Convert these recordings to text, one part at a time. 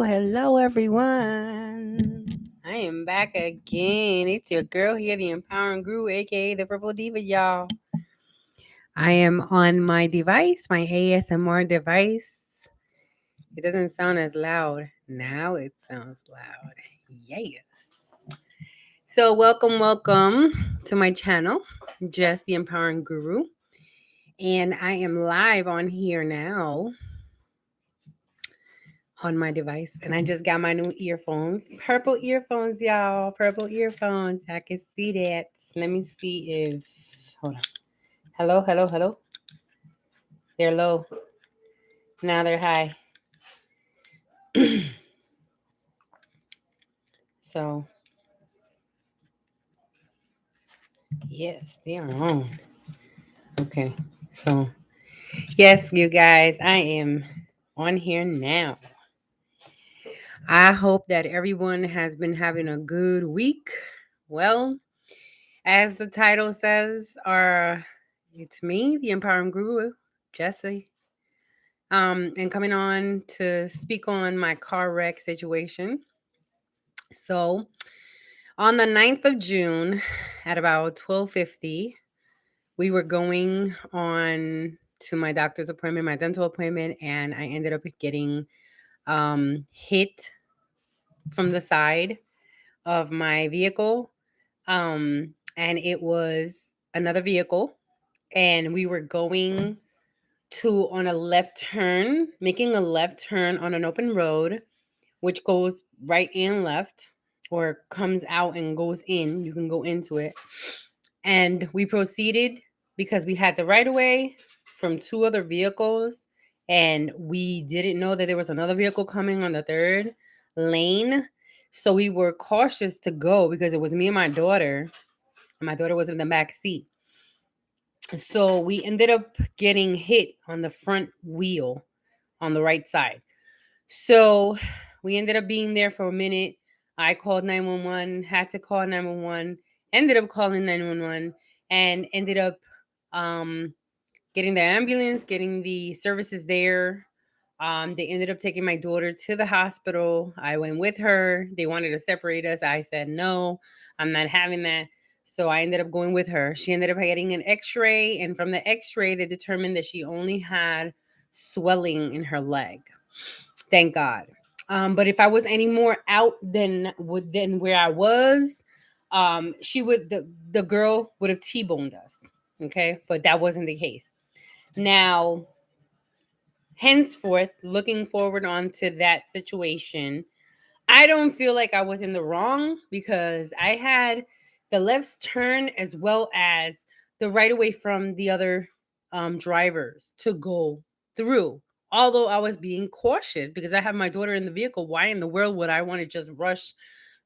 Hello, everyone. I am back again. It's your girl here, the Empowering Guru, aka the Purple Diva, y'all. I am on my device, my ASMR device. It doesn't sound as loud. Now it sounds loud. Yes. So, welcome to my channel, Jess The Empowering Guru. And I am live on here now on my device, and I just got my new earphones. Purple earphones, y'all. Purple earphones. I can see that. Let me see if hold on. Hello. They're low. Now they're high. So yes, they are on. Okay. So yes, you guys, I am on here now. I hope that everyone has been having a good week. Well, as the title says, it's me, the Empowering Guru, Jessie. And coming on to speak on my car wreck situation. So, on the 9th of June at about 12:50, we were going on to my doctor's appointment, my dental appointment, and I ended up getting hit from the side of my vehicle. And it was another vehicle, and we were going to on a left turn, making a left turn on an open road, which goes right and left, or comes out and goes in. You can go into it. And we proceeded because we had the right of way from two other vehicles, and we didn't know that there was another vehicle coming on the third lane. So we were cautious to go because it was me and my daughter. And my daughter was in the back seat. So we ended up getting hit on the front wheel on the right side. So we ended up being there for a minute. I called 911, had to call 911, ended up calling 911, and ended up getting the ambulance, getting the services there. They ended up taking my daughter to the hospital. I went with her. They wanted to separate us. I said, no, I'm not having that. So I ended up going with her. She ended up getting an x-ray. And from the x-ray, they determined that she only had swelling in her leg. Thank God. But if I was any more out than where I was, the girl would have T-boned us. Okay. But that wasn't the case. Now, henceforth, looking forward on to that situation, I don't feel like I was in the wrong because I had the left turn as well as the right away from the other drivers to go through. Although I was being cautious because I have my daughter in the vehicle, why in the world would I want to just rush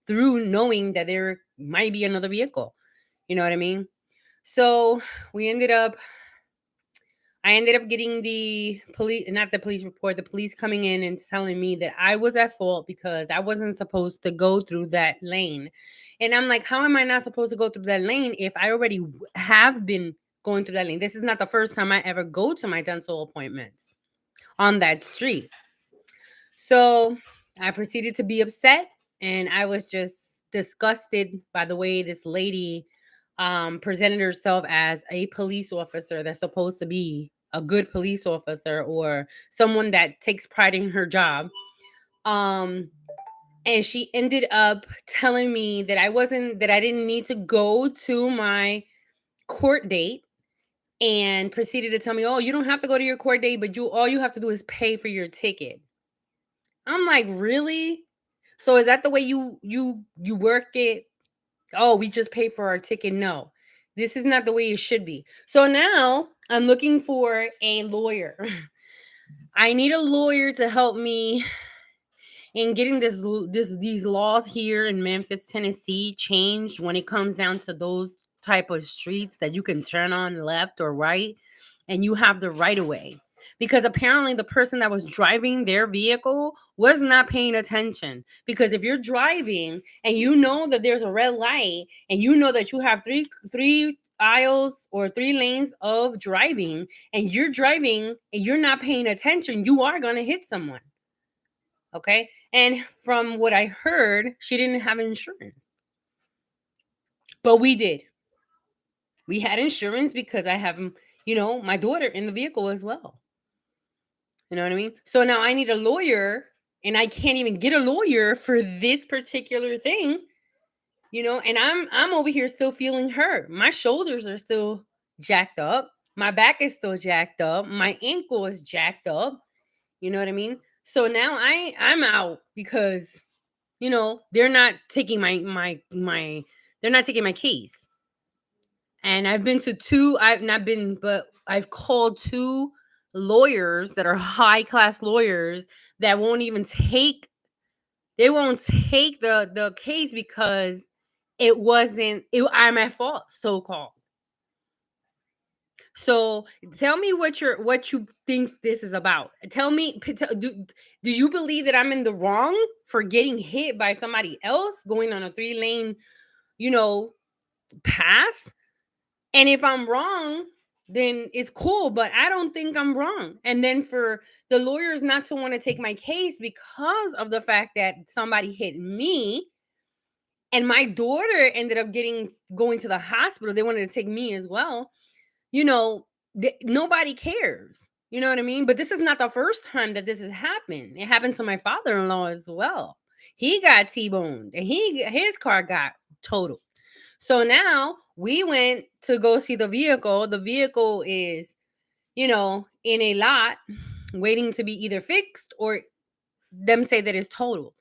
through knowing that there might be another vehicle? You know what I mean? So we ended up I ended up getting the police, not the police report, the police coming in and telling me that I was at fault because I wasn't supposed to go through that lane. And I'm like, how am I not supposed to go through that lane if I already have been going through that lane? This is not the first time I ever go to my dental appointments on that street. So I proceeded to be upset, and I was just disgusted by the way this lady presented herself as a police officer that's supposed to be a good police officer or someone that takes pride in her job. Um, and she ended up telling me that I didn't need to go to my court date, and proceeded to tell me, oh, you don't have to go to your court date, but all you have to do is pay for your ticket. I'm like, really? So is that the way you work it? Oh, we just pay for our ticket. No. This is not the way it should be. So now I'm looking for a lawyer. I need a lawyer to help me in getting these laws here in Memphis, Tennessee changed when it comes down to those type of streets that you can turn on left or right and you have the right of way. Because apparently the person that was driving their vehicle was not paying attention. Because if you're driving and you know that there's a red light and you know that you have three aisles or 3 lanes of driving and you're driving and you're not paying attention, you are going to hit someone. Okay. And from what I heard, she didn't have insurance. But we did. We had insurance because I have, my daughter in the vehicle as well. You know what I mean? So now I need a lawyer and I can't even get a lawyer for this particular thing, and I'm over here still feeling hurt. My shoulders are still jacked up. My back is still jacked up. My ankle is jacked up. You know what I mean? So now I'm out because they're not taking they're not taking my case. And I've been to I've called 2 lawyers that are high class lawyers that won't take the case because I'm at fault, so called. So tell me what you think this is about. Tell me, do you believe that I'm in the wrong for getting hit by somebody else going on a 3-lane, pass? And if I'm wrong, then it's cool, but I don't think I'm wrong. And then for the lawyers not to want to take my case because of the fact that somebody hit me and my daughter ended up going to the hospital. They wanted to take me as well. Nobody cares. You know what I mean? But this is not the first time that this has happened. It happened to my father-in-law as well. He got T-boned and his car got totaled. So now we went to go see the vehicle. The vehicle is, in a lot waiting to be either fixed or them say that it's totaled.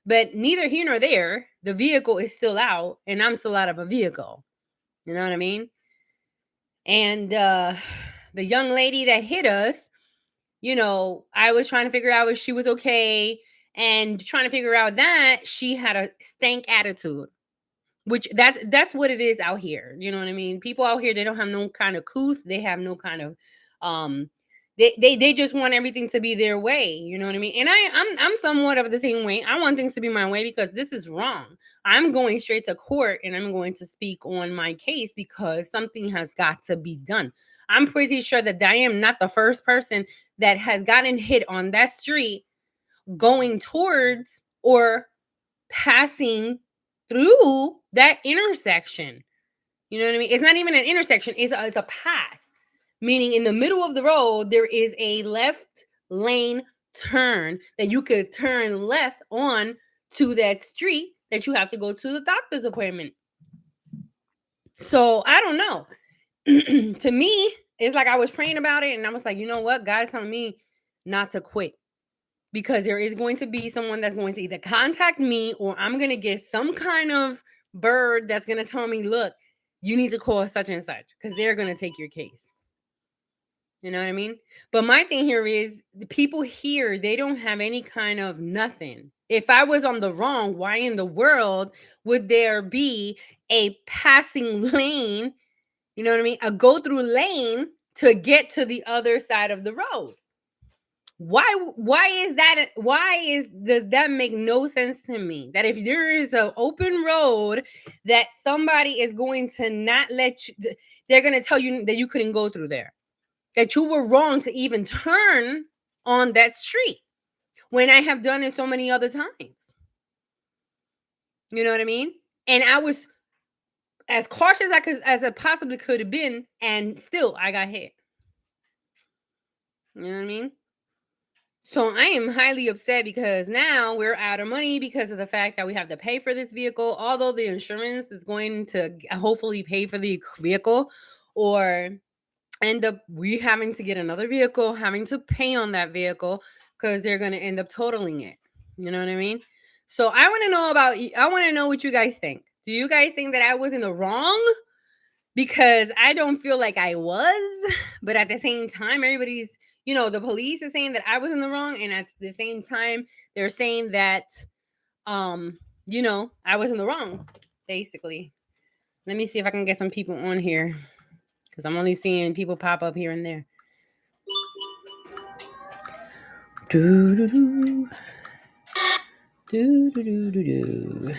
But neither here nor there, the vehicle is still out and I'm still out of a vehicle. You know what I mean? And the young lady that hit us, I was trying to figure out if she was okay and trying to figure out that she had a stank attitude, which that's what it is out here. You know what I mean? People out here, they don't have no kind of couth. They have no kind of, they just want everything to be their way. You know what I mean? And I'm somewhat of the same way. I want things to be my way because this is wrong. I'm going straight to court and I'm going to speak on my case because something has got to be done. I'm pretty sure that I am not the first person that has gotten hit on that street going towards or passing through that intersection. You know what I mean? It's not even an intersection. It's a pass. Meaning in the middle of the road, there is a left lane turn that you could turn left on to that street that you have to go to the doctor's appointment. So I don't know. To me, it's like I was praying about it and I was like, you know what? God's telling me not to quit. Because there is going to be someone that's going to either contact me or I'm going to get some kind of bird that's going to tell me, look, you need to call such and such because they're going to take your case. You know what I mean? But my thing here is the people here, they don't have any kind of nothing. If I was on the wrong, why in the world would there be a passing lane, you know what I mean? A go through lane to get to the other side of the road? Why does that make no sense to me? That if there is an open road that somebody is going to not let you, they're going to tell you that you couldn't go through there, that you were wrong to even turn on that street when I have done it so many other times. You know what I mean? And I was as cautious as I possibly could have been, and still I got hit. You know what I mean? So I am highly upset because now we're out of money because of the fact that we have to pay for this vehicle, although the insurance is going to hopefully pay for the vehicle, or end up we having to get another vehicle, having to pay on that vehicle because they're going to end up totaling it. You know what I mean? So I want to know what you guys think. Do you guys think that I was in the wrong because I don't feel like I was, but at the same time, everybody's, the police is saying that I was in the wrong, and at the same time, they're saying that, I was in the wrong, basically. Let me see if I can get some people on here because I'm only seeing people pop up here and there. Do do do do do do do do.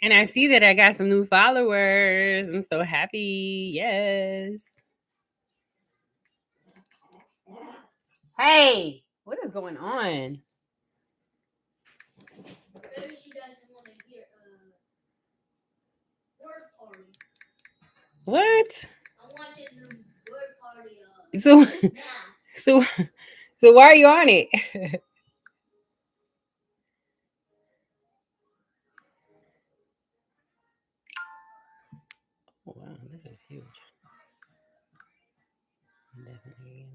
And I see that I got some new followers. I'm so happy. Yes. Hey, what is going on? Maybe she doesn't want to hear word party. What? I'm watching the word party. So, Now. so why are you on it? Oh, wow, this is huge. Definitely.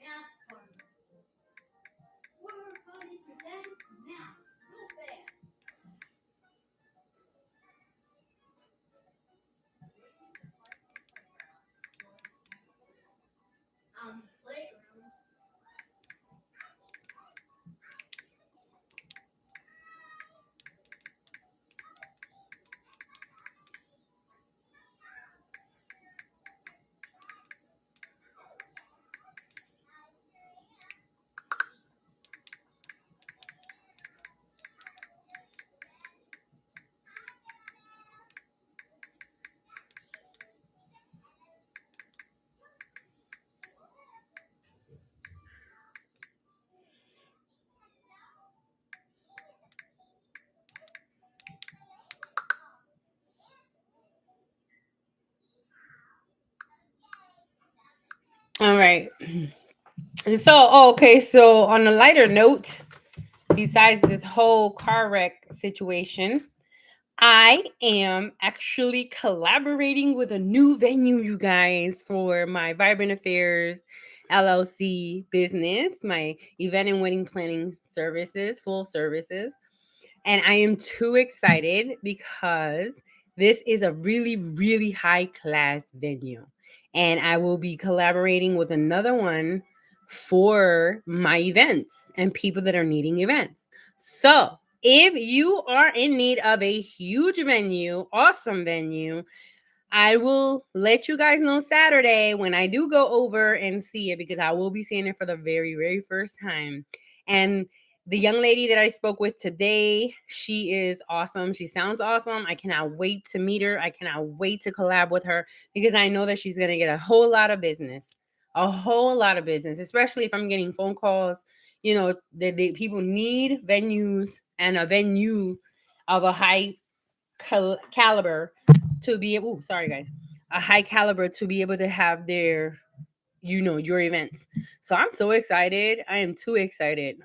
Math party. Word party presents math. No fair. Playground. All right. So, okay. So, on a lighter note, besides this whole car wreck situation, I am actually collaborating with a new venue, you guys, for my Vibrant Affairs LLC business, my event and wedding planning services, full services. And I am too excited because this is a really, really high class venue. And I will be collaborating with another one for my events and people that are needing events. So, if you are in need of a huge venue, awesome venue, I will let you guys know Saturday when I do go over and see it because I will be seeing it for the very, very first time. And the young lady that I spoke with today, she is awesome. She sounds awesome. I cannot wait to meet her. I cannot wait to collab with her because I know that she's going to get a whole lot of business. A whole lot of business, especially if I'm getting phone calls. The people need venues and a venue of a high caliber to be able, sorry guys, a high caliber to be able to have their, your events. So I'm so excited. I am too excited.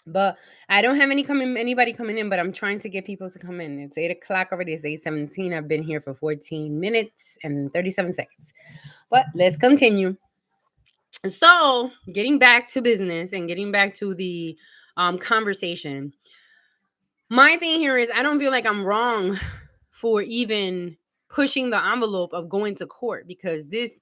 But I don't have anybody coming in, but I'm trying to get people to come in. It's 8 o'clock already. It's 8:17. I've been here for 14 minutes and 37 seconds. But let's continue. So getting back to business and getting back to the conversation. My thing here is I don't feel like I'm wrong for even pushing the envelope of going to court because this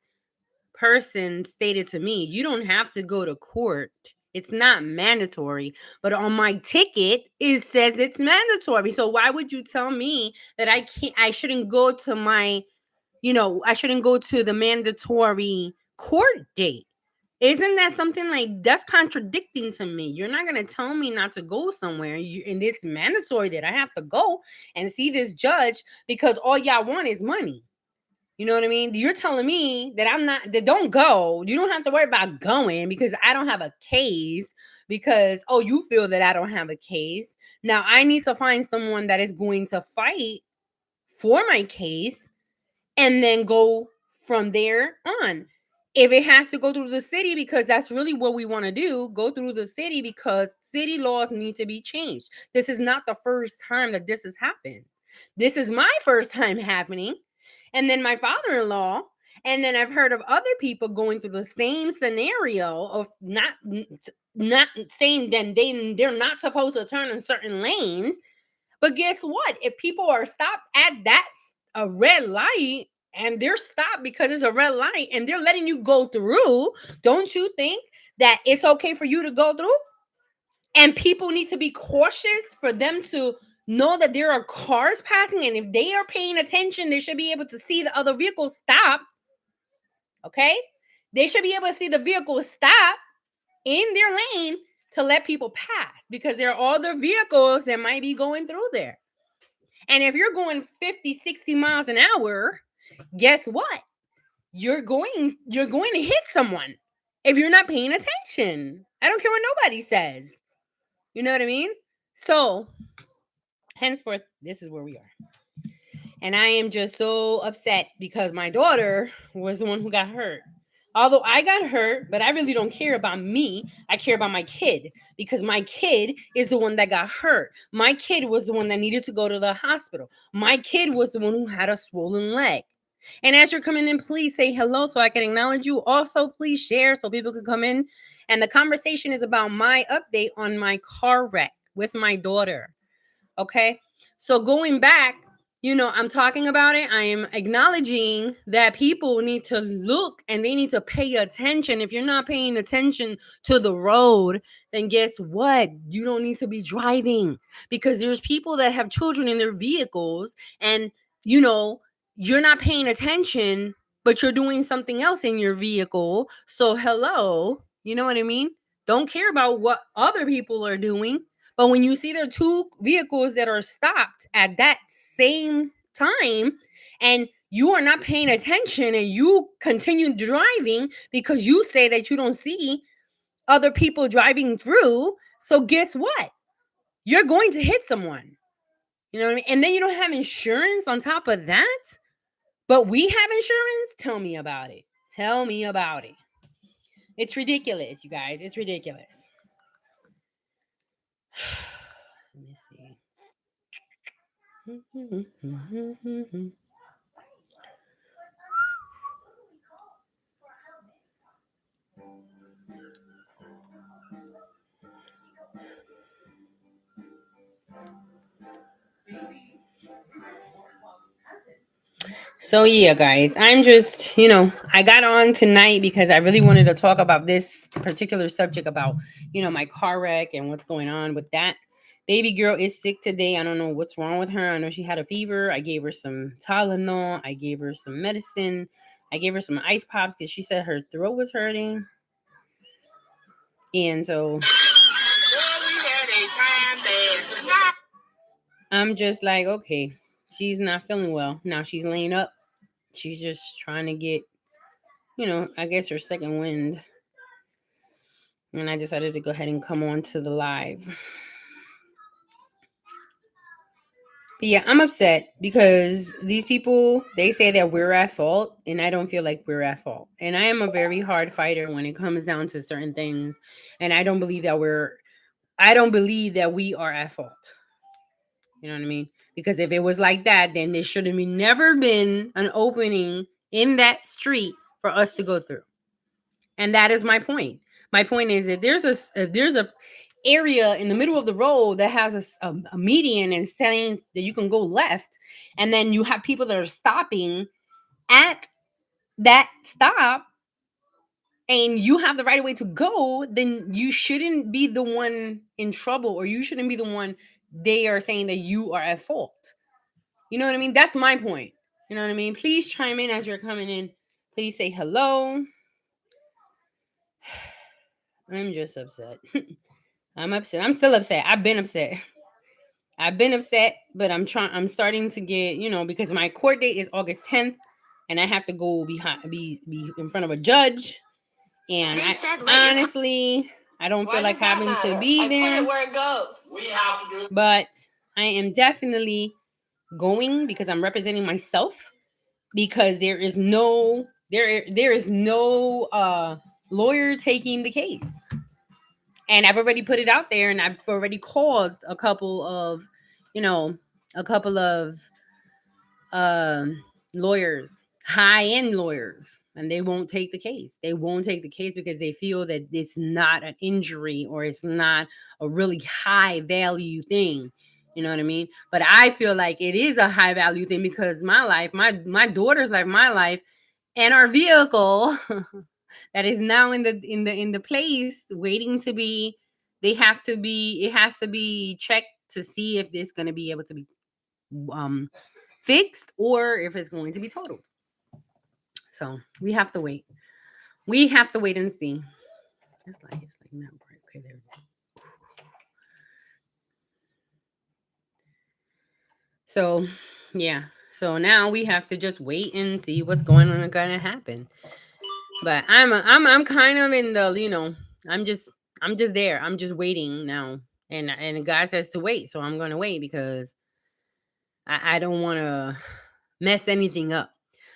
person stated to me, you don't have to go to court It's not mandatory, but on my ticket it says it's mandatory. So why would you tell me that I shouldn't go to my, I shouldn't go to the mandatory court date? Isn't that something like that's contradicting to me? You're not going to tell me not to go somewhere, and it's mandatory that I have to go and see this judge because all y'all want is money. You know what I mean? You're telling me that I'm not, that don't go. You don't have to worry about going because I don't have a case, because, oh, you feel that I don't have a case. Now I need to find someone that is going to fight for my case and then go from there on. If it has to go through the city, because that's really what we want to do, go through the city because city laws need to be changed. This is not the first time that this has happened. This is my first time happening. And then my father-in-law, and then I've heard of other people going through the same scenario of not saying that they're not supposed to turn in certain lanes. But guess what? If people are stopped at that a red light and they're stopped because it's a red light and they're letting you go through, don't you think that it's okay for you to go through? And people need to be cautious for them to know that there are cars passing, and if they are paying attention, they should be able to see the other vehicle stop. Okay? They should be able to see the vehicle stop in their lane to let people pass, because there are other vehicles that might be going through there. And if you're going 50, 60 miles an hour, guess what? You're going to hit someone if you're not paying attention. I don't care what nobody says. You know what I mean? So, henceforth, this is where we are. And I am just so upset because my daughter was the one who got hurt. Although I got hurt, but I really don't care about me. I care about my kid, because my kid is the one that got hurt. My kid was the one that needed to go to the hospital. My kid was the one who had a swollen leg. And as you're coming in, please say hello so I can acknowledge you. Also, please share so people can come in. And the conversation is about my update on my car wreck with my daughter. Okay. So going back, I'm talking about it. I am acknowledging that people need to look and they need to pay attention. If you're not paying attention to the road, then guess what? You don't need to be driving, because there's people that have children in their vehicles and, you're not paying attention, but you're doing something else in your vehicle. So, hello, you know what I mean? Don't care about what other people are doing. But when you see there are two vehicles that are stopped at that same time and you are not paying attention and you continue driving because you say that you don't see other people driving through, so guess what? You're going to hit someone. You know what I mean? And then you don't have insurance on top of that. But we have insurance? Tell me about it. Tell me about it. It's ridiculous, you guys. It's ridiculous. Let me see. So yeah, guys, I'm just, I got on tonight because I really wanted to talk about this particular subject about, my car wreck and what's going on with that. Baby girl is sick today. I don't know what's wrong with her. I know she had a fever. I gave her some Tylenol. I gave her some medicine. I gave her some ice pops because she said her throat was hurting. And so I'm just like, okay, she's not feeling well. Now she's laying up. She's just trying to get, I guess her second wind. And I decided to go ahead and come on to the live. But yeah, I'm upset because these people, they say that we're at fault, and I don't feel like we're at fault. And I am a very hard fighter when it comes down to certain things, and I don't believe that we are at fault. You know what I mean? Because if it was like that, then there should have never been an opening in that street for us to go through. And that is my point. My point is that there's a area in the middle of the road that has a median and saying that you can go left, and then you have people that are stopping at that stop, and you have the right of way to go, then you shouldn't be the one in trouble, or you shouldn't be the one they are saying that you are at fault. You know what I mean? That's my point. You know what I mean? Please chime in as you're coming in. Please say hello. I'm just upset. I'm upset. I'm still upset. I've been upset. I've been upset, but I'm starting to get, because my court date is August 10th, and I have to go be in front of a judge. And honestly, I don't feel like having to be there. Where it goes. We have to do. But I am definitely going because I'm representing myself, because there is no lawyer taking the case. And I've already put it out there, and I've already called a couple of lawyers, high-end lawyers, and they won't take the case. They won't take the case because they feel that it's not an injury, or it's not a really high value thing. You know what I mean? But I feel like it is a high value thing, because my life, my daughter's life, my life, and our vehicle that is now in the place waiting to be, it has to be checked to see if this going to be able to be fixed, or if it's going to be totaled. So we have to wait. We have to wait and see. It's like not bright. Okay, there we go. So yeah. So now we have to just wait and see what's gonna happen. But I'm kind of in the, I'm just there. I'm just waiting now. And God says to wait, so I'm gonna wait, because I don't wanna mess anything up.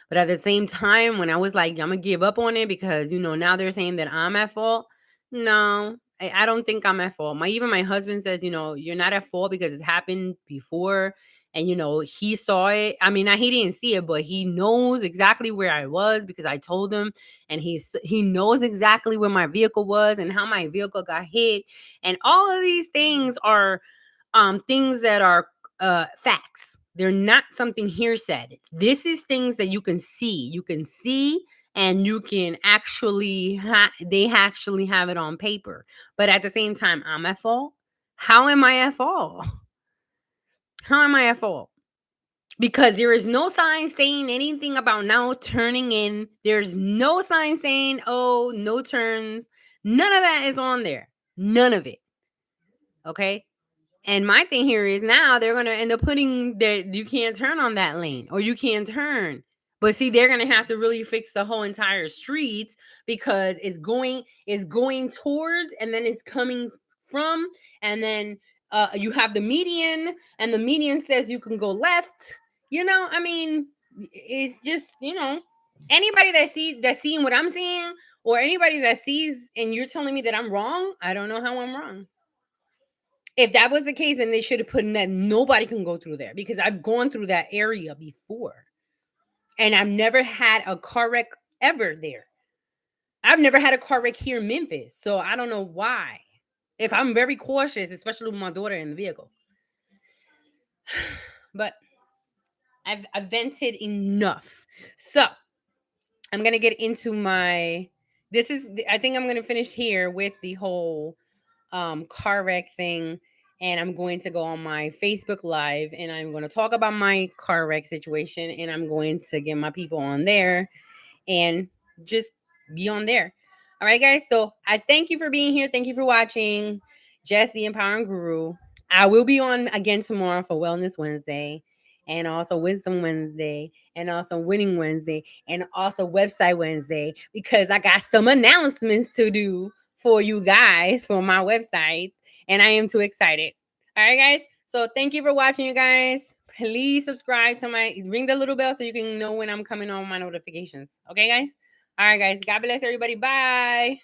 But at the same time, when I was like, I'm gonna give up on it, because now they're saying that I'm at fault. No, I don't think I'm at fault. Even my husband says, you're not at fault, because it's happened before, and he saw it. I mean, he didn't see it, but he knows exactly where I was, because I told him, and he knows exactly where my vehicle was and how my vehicle got hit, and all of these things are things that are facts. They're not something hearsay. This is things that you can see. You can see, and you can actually they actually have it on paper. But at the same time, I'm at fault. How am I at fault? How am I at fault? Because there is no sign saying anything about now turning in. There's no sign saying, oh, no turns. None of that is on there. None of it. Okay. And my thing here is, now they're going to end up putting that you can't turn on that lane, or you can't turn. But see, they're going to have to really fix the whole entire streets, because it's going towards, and then it's coming from, and then you have the median, and the median says you can go left. I mean, it's just, anybody that's seeing what I'm seeing, or anybody that sees and you're telling me that I'm wrong, I don't know how I'm wrong. If that was the case, then they should have put in that nobody can go through there, because I've gone through that area before, and I've never had a car wreck ever there. I've never had a car wreck here in Memphis, so I don't know why. If I'm very cautious, especially with my daughter in the vehicle. But I've vented enough. So I'm gonna get into I think I'm gonna finish here with the whole car wreck thing, and I'm going to go on my Facebook Live, and I'm going to talk about my car wreck situation, and I'm going to get my people on there and just be on there. All right, guys. So I thank you for being here. Thank you for watching Jess The Empowering Guru. I will be on again tomorrow for Wellness Wednesday, and also Wisdom Wednesday, and also Winning Wednesday, and also Website Wednesday, because I got some announcements to do for you guys for my website, and I am too excited. All right, guys. So thank you for watching, you guys. Please subscribe to ring the little bell so you can know when I'm coming on my notifications. Okay, guys? All right, guys. God bless everybody. Bye.